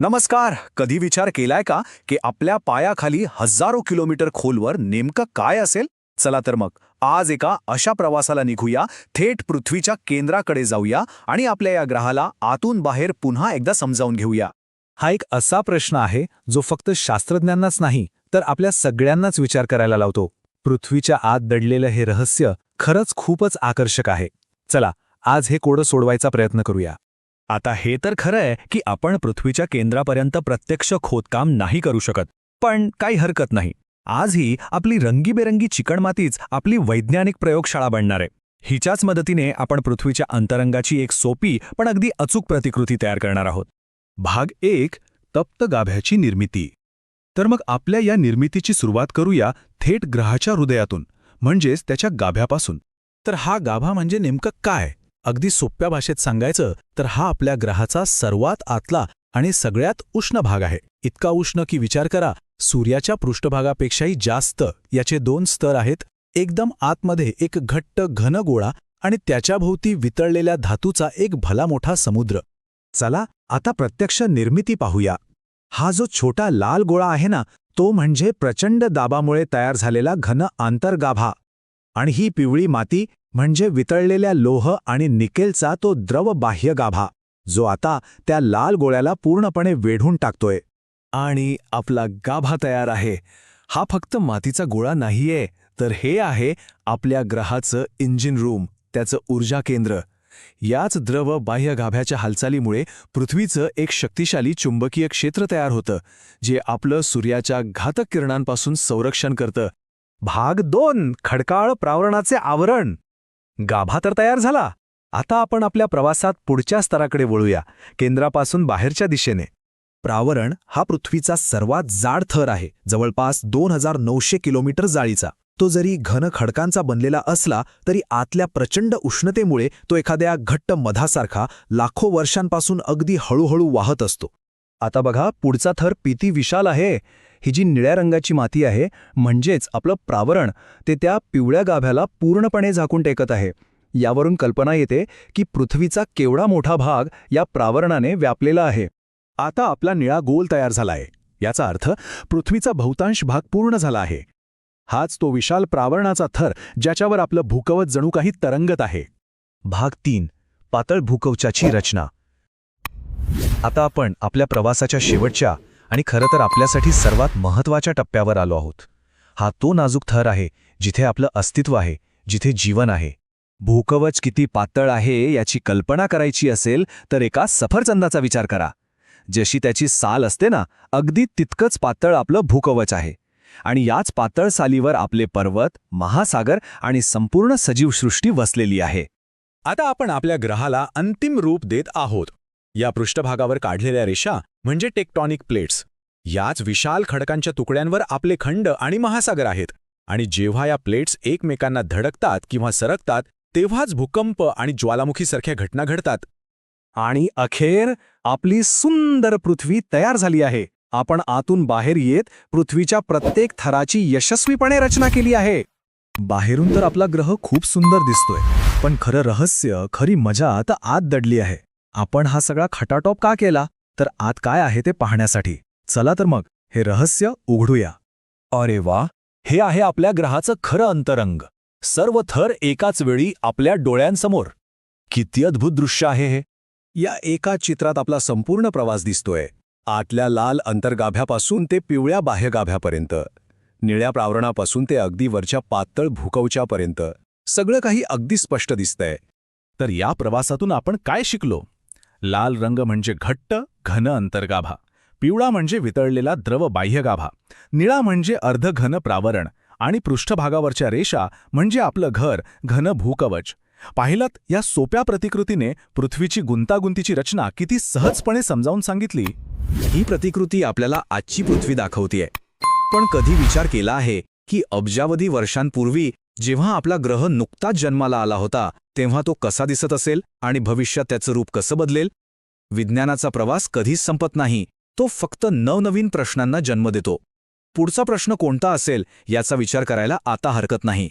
नमस्कार. कधी विचार केलाय का की आपल्या पायाखाली हजारो किलोमीटर खोलवर नेमकं काय असेल? चला तर मग आज एका अशा प्रवासाला निघूया, थेट पृथ्वीच्या केंद्राकडे जाऊया आणि आपल्या या ग्रहाला आतून बाहेर पुन्हा एकदा समजावून घेऊया. हा एक असा प्रश्न आहे जो फक्त शास्त्रज्ञांनाच नाही तर आपल्या सगळ्यांनाच विचार करायला लावतो. पृथ्वीच्या आत दडलेलं हे रहस्य खरंच खूपच आकर्षक आहे. चला आज हे कोडं सोडवायचा प्रयत्न करूया. आता हे तर खरं आहे की आपण पृथ्वीच्या केंद्रापर्यंत प्रत्यक्ष खोदकाम नाही करू शकत, पण काही हरकत नाही. आजही आपली रंगीबेरंगी चिकणमातीच आपली वैज्ञानिक प्रयोगशाळा बनणार आहे. हिच्याच मदतीने आपण पृथ्वीच्या अंतरंगाची एक सोपी पण अगदी अचूक प्रतिकृती तयार करणार आहोत. भाग 1. तप्त गाभ्याची निर्मिती. तर मग आपल्या या निर्मितीची सुरुवात करूया थेट ग्रहाच्या हृदयातून, म्हणजेच त्याच्या गाभ्यापासून. तर हा गाभा म्हणजे नेमकं काय? अगदी सोप्या भाषेत सांगायचं तर हा आपल्या ग्रहाचा सर्वात आतला आणि सगळ्यात उष्ण भाग आहे. इतका उष्ण की विचार करा, सूर्याच्या पृष्ठभागापेक्षाही जास्त याचे 2 स्तर आहेत. एकदम आतमध्ये एक घट्ट घन गोळा आणि त्याच्याभोवती वितळलेल्या धातूचा एक भला मोठा समुद्र. चला आता प्रत्यक्ष निर्मिती पाहूया. हा जो छोटा लाल गोळा आहे ना, तो म्हणजे प्रचंड दाबामुळे तयार झालेला घन आंतरगाभा. आणि ही पिवळी माती म्हणजे वितळलेल्या लोह आणि निकेलचा तो द्रव बाह्य गाभा, जो आता त्या लाल गोळ्याला पूर्णपणे वेढून टाकतोय. आणि आपला गाभा तयार आहे. हा फक्त मातीचा गोळा नाहीये, तर हे आहे आपल्या ग्रहाचं इंजिन रूम, त्याचं ऊर्जा केंद्र. याच द्रव बाह्य गाभ्याच्या हालचालीमुळे पृथ्वीचं एक शक्तिशाली चुंबकीय क्षेत्र तयार होतं, जे आपलं सूर्याच्या घातक किरणांपासून संरक्षण करतं. भाग 2. खडकाळ प्रावरणाचे आवरण. गाभा तर तयार झाला. आता आपण आपल्या प्रवासात पुढच्या स्तराकडे वळूया, केंद्रापासून बाहेरच्या दिशेने. प्रावरण हा पृथ्वीचा सर्वात जाड थर आहे, जवळपास 2900 किलोमीटर जाळीचा. तो जरी घन खडकांचा बनलेला असला तरी आतल्या प्रचंड उष्णतेमुळे तो एखाद्या घट्ट मधासारखा लाखो वर्षांपासून अगदी हळूहळू वाहत असतो. आता बघा, पुढचा थर किती विशाल आहे. ही जी निळ्या रंगाची माती आहे, म्हणजेच आपलं प्रावरण, ते त्या पिवळ्या गाभ्याला पूर्णपणे झाकून टेकत आहे. यावरून कल्पना येते की पृथ्वीचा केवढा मोठा भाग या प्रावरणाने व्यापलेला आहे. आता आपला निळा गोल तयार झालाय. याचा अर्थ पृथ्वीचा बहुतांश भाग पूर्ण झाला आहे. हाच तो विशाल प्रावरणाचा थर ज्याच्यावर आपलं भूकवच जणू काही तरंगत आहे. भाग 3. पातळ भूकवचाची रचना. आता आपण आपल्या प्रवासाच्या शेवटच्या आणि खरं तर आपल्यासाठी सर्वात महत्त्वाच्या टप्प्यावर आलो आहोत. हा तो नाजूक थर आहे जिथे आपलं अस्तित्व आहे, जिथे जीवन आहे. भूकवच किती पातळ आहे याची कल्पना करायची असेल तर एका सफरचंदाचा विचार करा. जशी त्याची साल असते ना, अगदी तितकंच पातळ आपलं भूकवच आहे. आणि याच पातळ सालीवर आपले पर्वत, महासागर आणि संपूर्ण सजीवसृष्टी वसलेली आहे. आता आपण आपल्या ग्रहाला अंतिम रूप देत आहोत. या पृष्ठभागावर काढलेल्या रेषा म्हणजे टेक्टॉनिक प्लेट्स. याच विशाल खडकांच्या तुकड्यांवर आपले खंड आणि महासागर आहेत. आणि जेव्हा या प्लेट्स एकमेकांना धडकतात किंवा सरकतात, तेव्हाच भूकंप आणि ज्वालामुखीसारख्या घटना घडतात. आणि अखेर आपली सुंदर पृथ्वी तयार झाली आहे. आपण आतून बाहेर येत पृथ्वीच्या प्रत्येक थराची यशस्वीपणे रचना केली आहे. बाहेरून तर आपला ग्रह खूप सुंदर दिसतोय, पण खरं रहस्य, खरी मजा आता आत दडली आहे. आपण हा सगळा खटाटोप का केला? तर आत काय आहे ते पाहण्यासाठी. चला तर मग हे रहस्य उघडूया. अरे वा, हे आहे आपल्या ग्रहाचं खरं अंतरंग. सर्व थर एकाच वेळी आपल्या डोळ्यांसमोर. किती अद्भुत दृश्य आहे हे. या एका चित्रात आपला संपूर्ण प्रवास दिसतोय. आतल्या लाल अंतर्गाभ्यापासून ते पिवळ्या बाह्यगाभ्यापर्यंत, निळ्या प्रावरणापासून ते अगदी वरच्या पातळ भूकवचापर्यंत सगळं काही अगदी स्पष्ट दिसतंय. तर या प्रवासातून आपण काय शिकलो? लाल रंग म्हणजे घट्ट घन अंतर्गाभा, पिवळा म्हणजे वितळलेला द्रव बाह्यगाभा, निळा म्हणजे अर्धघन प्रावरण आणि पृष्ठभागावरच्या रेषा म्हणजे आपलं घर, घन भूकवच. पाहिलात, या सोप्या प्रतिकृतीने पृथ्वीची गुंतागुंतीची रचना किती सहजपणे समजावून सांगितली. ही प्रतिकृती आपल्याला आजची पृथ्वी दाखवतीये. पण कधी विचार केला आहे की अब्जावधी वर्षांपूर्वी जेव्हा आपला ग्रह नुकताच जन्माला आला होता, तेव्हा तो कसा दिसत असेल आणि भविष्यात त्याचं रूप कसं बदलेल? विज्ञानाचा प्रवास कधीच संपत नाही. तो फक्त नवनवीन प्रश्नांना जन्म देतो. पुढचा प्रश्न कोणता असेल याचा विचार करायला आता हरकत नाही.